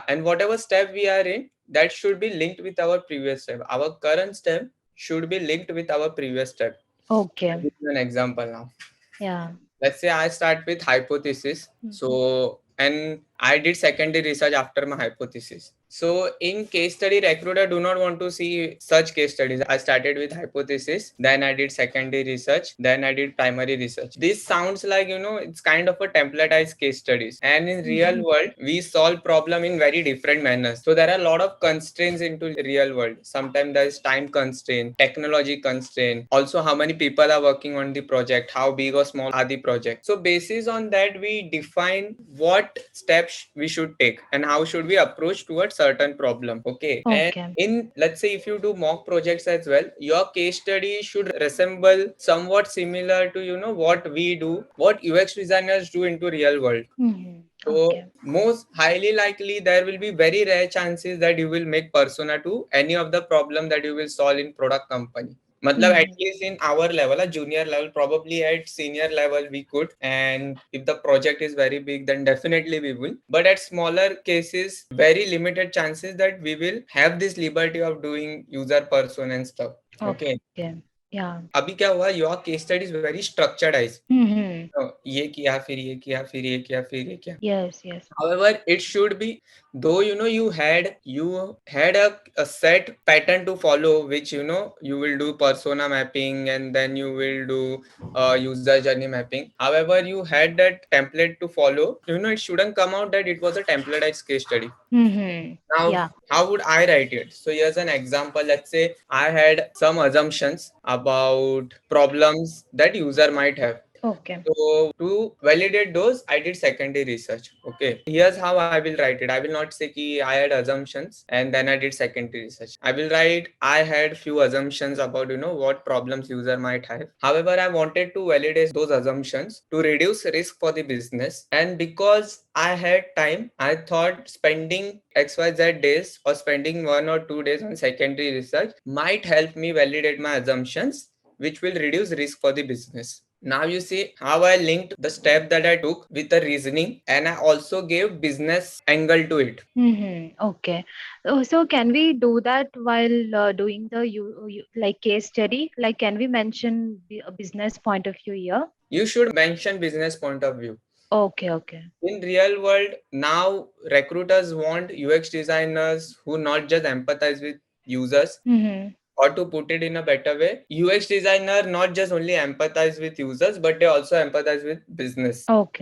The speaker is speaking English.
And whatever step we are in, that should be linked with our previous step. Our current step should be linked with our previous step. I'll Okay. give you an example now. Yeah. Let's say I start with hypothesis. Mhm. So, and I did secondary research after my hypothesis. So in case study, recruiter do not want to see such case studies. I started with hypothesis, then I did secondary research, then I did primary research. This sounds like, it's kind of a templatized case studies. And in real Mhm. world, we solve problem in very different manners. So there are a lot of constraints into real world. Sometimes there's time constraint, technology constraint, also how many people are working on the project, how big or small are the project. So basis on that, we define what steps we should take and how should we approach towards certain problem. Okay. And Okay. in, let's say, if you do mock projects as well, your case study should resemble somewhat similar to what we do, what UX designers do into real world. Mhm. So Okay. most highly likely there will be very rare chances that you will make persona to any of the problem that you will solve in product company. Matlab, at Mhm. least in our level, a junior level, probably at senior level we could. And if the project is very big, then definitely we will. But at smaller cases, very limited chances that we will have this liberty of doing user persona and stuff. Okay. Okay. Yeah. अभी क्या हुआ, your case study is very structured. Mhm. ये किया, फिर ये किया, फिर ये किया, फिर ये किया. Yes, yes. However, it should be, though you had a set pattern to follow, which you will do persona mapping and then you will do user journey mapping. However, you had that template to follow. It shouldn't come out that it was a templatized case study. Mhm. Now, Yeah. how would I write it? So here's an example. Let's say I had some assumptions about problems that user might have. Okay. So to validate those, I did secondary research. Okay. Here's how I will write it. I will not say ki I had assumptions and then I did secondary research. I will write I had few assumptions about what problems user might have. However, I wanted to validate those assumptions to reduce risk for the business. And because I had time, I thought spending XYZ days or spending 1 or 2 days on secondary research might help me validate my assumptions, which will reduce risk for the business. Now you see how I linked the step that I took with the reasoning, and I also gave business angle to it. Mm-hmm. Okay. So can we do that while doing the like case study? Like, can we mention a business point of view here? You should mention business point of view. Okay, okay. In real world, now recruiters want UX designers who not just empathize with users, Mm-hmm. or to put it in a better way, UX designer not just only empathize with users, but they also empathize with business. Okay.